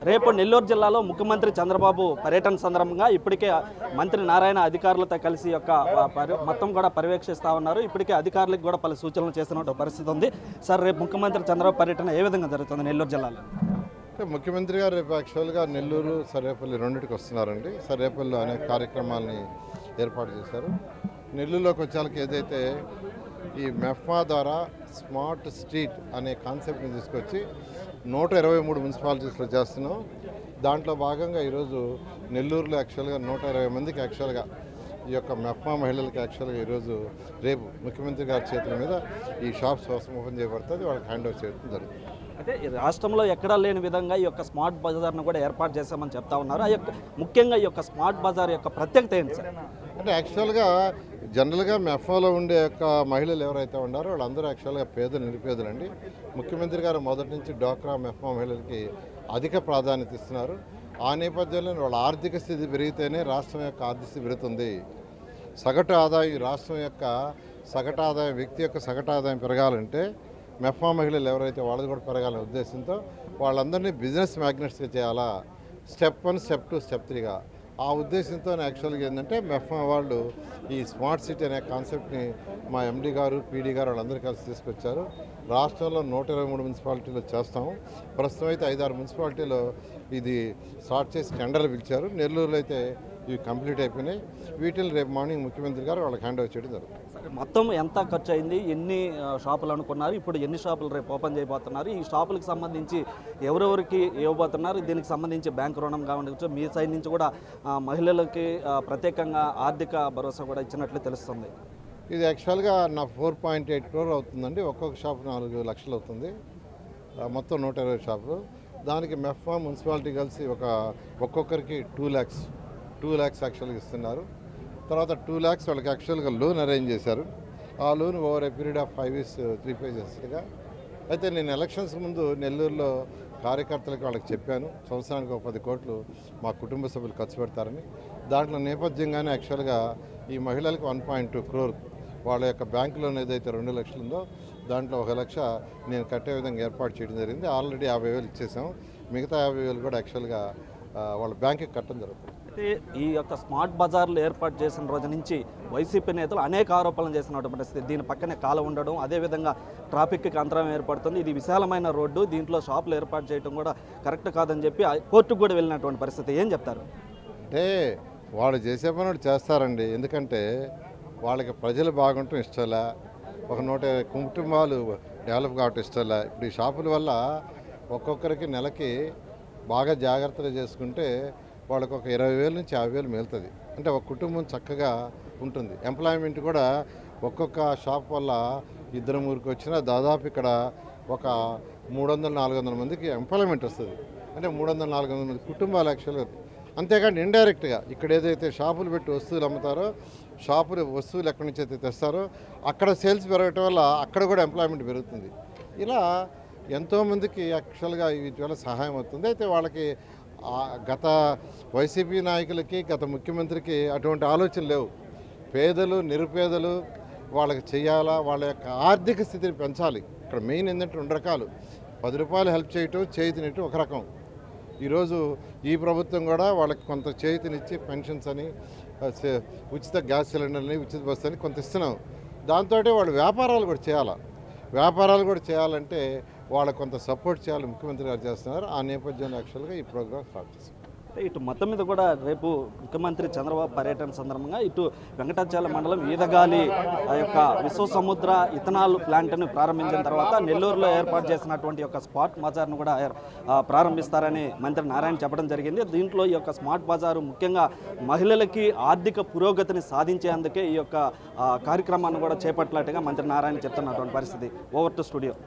రేపు నెల్లూరు జిల్లాలో ముఖ్యమంత్రి చంద్రబాబు పర్యటన సందర్భంగా ఇప్పటికే మంత్రి నారాయణ అధికారులతో కలిసి మొత్తం కూడా పర్యవేక్షిస్తూ ఉన్నారు. ఇప్పటికే అధికారులకు కూడా పలు సూచనలు చేస్తున్న పరిస్థితి ఉంది. సార్, రేపు ముఖ్యమంత్రి చంద్రబాబు పర్యటన ఏ విధంగా జరుగుతుంది నెల్లూరు జిల్లాలో? ముఖ్యమంత్రి గారు రేపు యాక్చువల్గా నెల్లూరు సర్వేపల్లి రెండింటికి వస్తున్నారండి. సర్వేపల్లిలో అనేక కార్యక్రమాలని ఏర్పాటు చేశారు. నెల్లూరులోకి వచ్చేకి ఏదైతే ఈ మెఫ్మా ద్వారా స్మార్ట్ స్ట్రీట్ అనే కాన్సెప్ట్ని తీసుకొచ్చి 123 మున్సిపాలిటీస్లో చేస్తున్నాం. దాంట్లో భాగంగా ఈరోజు నెల్లూరులో యాక్చువల్గా 120 మందికి యాక్చువల్గా ఈ యొక్క మెఫ్మా మహిళలకి యాక్చువల్గా ఈరోజు రేపు ముఖ్యమంత్రి గారి చేతుల మీద ఈ షాప్స్ ఓపెన్ చేయబడుతుంది, వాళ్ళకి హ్యాండ్ ఓవర్ చేయడం జరుగుతుంది. అంటే రాష్ట్రంలో ఎక్కడా లేని విధంగా ఈ యొక్క స్మార్ట్ బజార్ను కూడా ఏర్పాటు చేశామని చెప్తా ఉన్నారు. ఆ యొక్క ముఖ్యంగా ఈ యొక్క స్మార్ట్ బజార్ యొక్క ప్రత్యేకత ఏంటి సార్? అంటే యాక్చువల్గా జనరల్గా మెఫ్మాలో ఉండే యొక్క మహిళలు ఎవరైతే ఉన్నారో వాళ్ళందరూ యాక్చువల్గా నిరుపేదలండి. ముఖ్యమంత్రి గారు మొదటి నుంచి డ్వాక్రా మెఫ్మా మహిళలకి అధిక ప్రాధాన్యత ఇస్తున్నారు. ఆ నేపథ్యంలో వాళ్ళ ఆర్థిక స్థితి పెరిగితేనే రాష్ట్రం యొక్క ఆర్థిక స్థితి పెరుగుతుంది. సగటు ఆదాయం రాష్ట్రం యొక్క సగటు ఆదాయం వ్యక్తి యొక్క సగటు ఆదాయం పెరగాలంటే మెఫ్మా మహిళలు ఎవరైతే వాళ్ళది కూడా పెరగాలనే ఉద్దేశంతో వాళ్ళందరినీ బిజినెస్ మ్యాగ్నెట్స్గా చేయాలా, స్టెప్ 1, స్టెప్ 2, స్టెప్ 3గా. ఆ ఉద్దేశంతో యాక్చువల్గా ఏంటంటే మెఫ్మా వాళ్ళు ఈ స్మార్ట్ సిటీ అనే కాన్సెప్ట్ని మా ఎండీ గారు, పీడీ గారు వాళ్ళందరూ కలిసి తీసుకొచ్చారు. రాష్ట్రంలో 123 మున్సిపాలిటీలో చేస్తాము. ప్రస్తుతం అయితే 5-6 మున్సిపాలిటీలో ఇది స్టార్ట్ చేసి టెండర్లు పిలిచారు. నెల్లూరులో అయితే ఇవి కంప్లీట్ అయిపోయినాయి. వీటిని రేపు మార్నింగ్ ముఖ్యమంత్రి గారు వాళ్ళకి హ్యాండ్ ఓవర్ చేయడం జరుగుతుంది. మొత్తం ఎంత ఖర్చు అయింది, ఎన్ని షాపులు అనుకున్నారు, ఇప్పుడు ఎన్ని షాపులు రేపు ఓపెన్ చేయబోతున్నారు, ఈ షాపులకు సంబంధించి ఎవరెవరికి ఇవ్వబోతున్నారు, దీనికి సంబంధించి బ్యాంకు రుణం కావచ్చు, మీ సైడ్ నుంచి కూడా మహిళలకి ప్రత్యేకంగా ఆర్థిక భరోసా కూడా ఇచ్చినట్లు తెలుస్తుంది. ఇది యాక్చువల్గా నా 4.8 crore అవుతుందండి. ఒక్కొక్క షాప్ 4 లక్షలు అవుతుంది. మొత్తం 120 షాపులు. దానికి మెఫ్మా మున్సిపాలిటీ కలిసి ఒక్కొక్కరికి 2 lakhs యాక్చువల్గా ఇస్తున్నారు. తర్వాత 2 lakhs వాళ్ళకి యాక్చువల్గా లోన్ అరేంజ్ చేశారు. ఆ loan over a period of 5 years 3 phases. అయితే నేను ఎలక్షన్స్ ముందు నెల్లూరులో కార్యకర్తలకు వాళ్ళకి చెప్పాను, సంవత్సరానికి 10 కోట్లు మా కుటుంబ సభ్యులు ఖర్చు పెడతారని. దాంట్లో నేపథ్యంగానే యాక్చువల్గా ఈ మహిళలకు 1.2 crore వాళ్ళ యొక్క బ్యాంకు లోన్ ఏదైతే 2 లక్షలు ఉందో దాంట్లో 1 లక్ష నేను కట్టే విధంగా ఏర్పాటు చేయడం జరిగింది. ఆల్రెడీ 50,000 ఇచ్చేసాం. మిగతా 50,000 కూడా యాక్చువల్గా వాళ్ళ బ్యాంకుకి కట్టడం జరుగుతుంది. అయితే ఈ యొక్క స్మార్ట్ బజార్లు ఏర్పాటు చేసిన రోజు నుంచి వైసీపీ నేతలు అనేక ఆరోపణలు చేసినటువంటి పరిస్థితి. దీని పక్కనే కాలం ఉండడం, అదేవిధంగా ట్రాఫిక్కి అంతరం ఏర్పడుతుంది, ఇది విశాలమైన రోడ్డు, దీంట్లో షాపులు ఏర్పాటు చేయడం కూడా కరెక్ట్ కాదని చెప్పి కోర్టుకు కూడా వెళ్ళినటువంటి పరిస్థితి. ఏం చెప్తారు? అంటే వాళ్ళు చేసే పని చేస్తారండి. ఎందుకంటే వాళ్ళకి ప్రజలు బాగుంటాం ఇష్టంలే, ఒక 150 కుటుంబాలు డెవలప్ కావటం ఇష్టంలే. ఇప్పుడు ఈ షాపుల వల్ల ఒక్కొక్కరికి నెలకి బాగా జాగ్రత్తలు చేసుకుంటే వాళ్ళకు ఒక 20,000 నుంచి 50,000 మిగులుతుంది. అంటే ఒక కుటుంబం చక్కగా ఉంటుంది. ఎంప్లాయ్మెంట్ కూడా ఒక్కొక్క షాప్ వల్ల 2-3 వచ్చినా దాదాపు ఇక్కడ ఒక 300-400 మందికి ఎంప్లాయ్మెంట్ వస్తుంది. అంటే 300-400 మంది కుటుంబాలు యాక్చువల్గా. అంతేకాని ఇండైరెక్ట్గా ఇక్కడ ఏదైతే షాపులు పెట్టి వస్తువులు అమ్ముతారో, వస్తువులు ఎక్కడి నుంచి అయితే తెస్తారో అక్కడ సేల్స్ పెరగటం వల్ల అక్కడ కూడా ఎంప్లాయ్మెంట్ పెరుగుతుంది. ఇలా ఎంతోమందికి యాక్చువల్గా వీటి వల్ల సహాయం అవుతుంది. అయితే వాళ్ళకి గత వైసీపీ నాయకులకి, గత ముఖ్యమంత్రికి అటువంటి ఆలోచనలు లేవు. పేదలు, నిరుపేదలు వాళ్ళకి చేయాలా, వాళ్ళ యొక్క ఆర్థిక స్థితిని పెంచాలి. ఇక్కడ మెయిన్ ఏంటంటే 2 రకాలు. 10 రూపాయలు హెల్ప్ చేయటం, చేతినివ్వటం ఒక రకం. ఈరోజు ఈ ప్రభుత్వం కూడా వాళ్ళకి కొంత చేతినిచ్చి పెన్షన్స్ అని, ఉచిత గ్యాస్ సిలిండర్ని, ఉచిత బస్సు అని కొంత ఇస్తున్నాం. దాంతో వాళ్ళు వ్యాపారాలు కూడా చేయాలంటే వాళ్ళకు కొంత సపోర్ట్ చేయాలి, ముఖ్యమంత్రి గారు చేస్తున్నారు. ఆ నేపథ్యంలో యాక్చువల్గా ఈ ప్రోగ్రామ్ స్టార్ట్ చేశారు. ఇటు మొత్తం మీద కూడా రేపు ముఖ్యమంత్రి చంద్రబాబు పర్యటన సందర్భంగా ఇటు వెంకటాచల మండలం ఈదగాలి ఆ యొక్క విశ్వసముద్ర ఇథనాల్ ప్లాంట్ను ప్రారంభించిన తర్వాత నెల్లూరులో ఏర్పాటు చేసినటువంటి యొక్క స్మార్ట్ బజార్ను కూడా ప్రారంభిస్తారని మంత్రి నారాయణ చెప్పడం జరిగింది. దీంట్లో ఈ యొక్క స్మార్ట్ బజారు ముఖ్యంగా మహిళలకి ఆర్థిక పురోగతిని సాధించేందుకే ఈ యొక్క కార్యక్రమాన్ని కూడా చేపట్టినట్టుగా మంత్రి నారాయణ చెప్తున్నటువంటి పరిస్థితి. Over to studio.